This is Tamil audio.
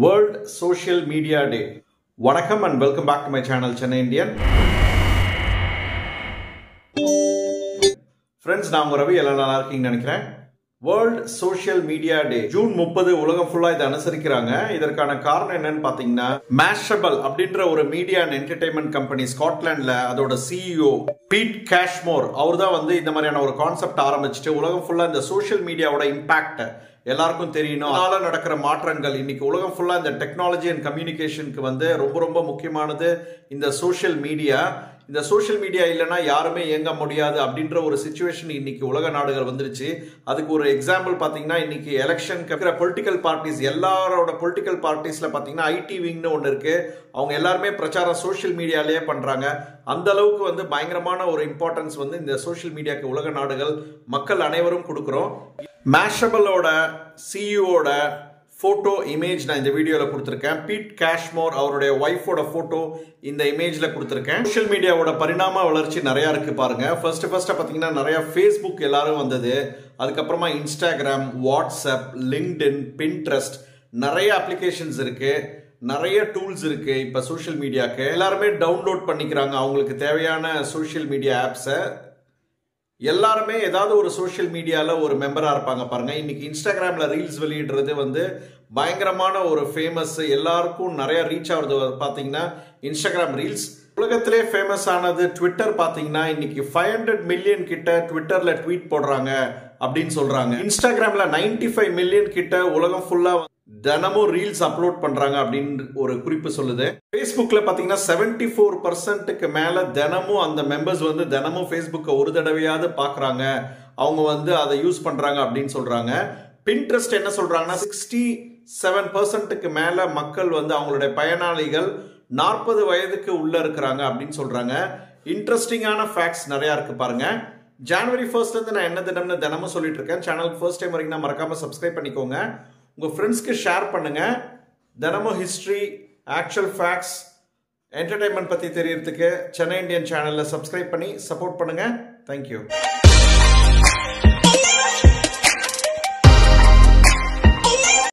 World Social Media Day. Vanakkam and welcome back to my channel Chennai Indian. Friends, நான் உங்க ரவி எல்லாம் நல்லா இருக்கீங்கன்னு நினைக்கிறேன். World Social Media Day June 30 உலகம் ஃபுல்லா இத அனுசரிக்கிறாங்க. இதற்கான காரணம் என்னன்னு பாத்தீங்கன்னா Mashable அப்படிங்கற ஒரு மீடியா அண்ட் என்டர்டெயின்மென்ட் கம்பெனி ஸ்காட்லாந்துல அதோட CEO பீட் கேஷ்மோர் அவர்தான் வந்து இந்த மாதிரியான ஒரு கான்செப்ட் ஆரம்பிச்சிட்டு உலகம் ஃபுல்லா இந்த சோஷியல் மீடியாவோட இம்பாக்ட் எல்லாருக்கும் தெரியணும். அதனால நடக்கிற மாற்றங்கள் இன்னைக்கு உலகம் ஃபுல்லா இந்த டெக்னாலஜி அண்ட் கம்யூனிகேஷனுக்கு வந்து ரொம்ப முக்கியமானது இந்த சோஷியல் மீடியா. இந்த சோஷியல் மீடியா இல்லைன்னா யாருமே இயங்க முடியாது அப்படின்ற ஒரு சிச்சுவேஷன் இன்னைக்கு உலக நாடுகள் வந்துருச்சு. அதுக்கு ஒரு எக்ஸாம்பிள் பார்த்தீங்கன்னா இன்னைக்கு எலெக்ஷனுக்கு பொலிட்டிக்கல் பார்ட்டிஸ் எல்லாரோட பொலிட்டிக்கல் பார்ட்டிஸ்ல பார்த்தீங்கன்னா ஐடி விங்னு ஒன்று இருக்கு. அவங்க எல்லாருமே பிரச்சாரம் சோஷியல் மீடியாலேயே பண்றாங்க. அந்த அளவுக்கு வந்து பயங்கரமான ஒரு இம்பார்ட்டன்ஸ் வந்து இந்த சோஷியல் மீடியாவுக்கு உலக நாடுகள் மக்கள் அனைவரும் கொடுக்குறோம். மேஷபிளோட சிஇஓட போட்டோ இமேஜ் நான் இந்த வீடியோல கொடுத்திருக்கேன். பீட் கேஷ்மோர் அவருடைய ஒய்ஃபோட போட்டோ இந்த இமேஜ்ல கொடுத்திருக்கேன். சோஷியல் மீடியாவோட பரிணாம வளர்ச்சி நிறைய இருக்கு பாருங்க. ஃபர்ஸ்ட் பாத்தீங்கன்னா நிறைய ஃபேஸ்புக் எல்லாரும் வந்தது. அதுக்கப்புறமா இன்ஸ்டாகிராம், வாட்ஸ்அப், லிங்க்டின், பின்ட்ரெஸ்ட் நிறைய அப்ளிகேஷன்ஸ் இருக்கு. நிறைய டூல்ஸ் இருக்கு. இப்ப சோஷியல் மீடியாக்கு எல்லாருமே டவுன்லோட் பண்ணிக்கிறாங்க அவங்களுக்கு தேவையான சோஷியல் மீடியா ஆப்ஸை. எல்லாருமே ஏதாவது ஒரு சோஷியல் மீடியால ஒரு மெம்பரா இருப்பாங்க பாருங்க. இன்னைக்கு இன்ஸ்டாகிராம்ல ரீல்ஸ் வெளியிடுறது வந்து பயங்கரமான ஒரு ஃபேமஸ், எல்லாருக்கும் நிறைய ரீச் ஆகுது. பாத்தீங்கன்னா இன்ஸ்டாகிராம் ரீல்ஸ் உலகத்திலே ஃபேமஸ் ஆனது. ட்விட்டர் பாத்தீங்கன்னா இன்னைக்கு 500 மில்லியன் கிட்ட ட்விட்டர்ல ட்வீட் போடுறாங்க அப்படின்னு சொல்றாங்க. இன்ஸ்டாகிராம்ல 95 மில்லியன் கிட்ட உலகம் ஃபுல்லா தினமும் ரீல்ஸ் அப்லோட் பண்றாங்க அப்படின்னு ஒரு குறிப்பு சொல்லுது. Facebookல பாத்தீங்கன்னா 74% மேல தினமும் அந்த மெம்பர்ஸ் வந்து தினமும் Facebookை ஒரு தடவையாவது பாக்குறாங்க, அவங்க வந்து அதை யூஸ் பண்றாங்க அப்படின்னு சொல்றாங்க. Pinterest என்ன சொல்றாங்கன்னா 67% மேல மக்கள் வந்து அவங்களுடைய பயனாளிகள் 40 வயதுக்கு உள்ள இருக்கிறாங்க அப்படின்னு சொல்றாங்க. இன்ட்ரெஸ்டிங்கான ஃபேக்ட்ஸ் நிறைய இருக்கு பாருங்க. ஜனவரி 1 இருந்து நான் என்ன தினமும் சொல்லிட்டு இருக்கேன். சேனலுக்கு ஃபர்ஸ்ட் டைம் வரீங்கன்னா மறக்காம சப்ஸ்கிரைப் பண்ணிக்கோங்க. உங்க ஃப்ரெண்ட்ஸ்க்கு ஷேர் பண்ணுங்க. தினமும் ஹிஸ்டரி, ஆக்சுவல் ஃபேக்ட்ஸ், என்டர்டைன்மெண்ட் பத்தி தெரியறதுக்கு சென்னை இந்தியன் சேனல்ல சப்ஸ்கிரைப் பண்ணி சப்போர்ட் பண்ணுங்க. தேங்க்யூ.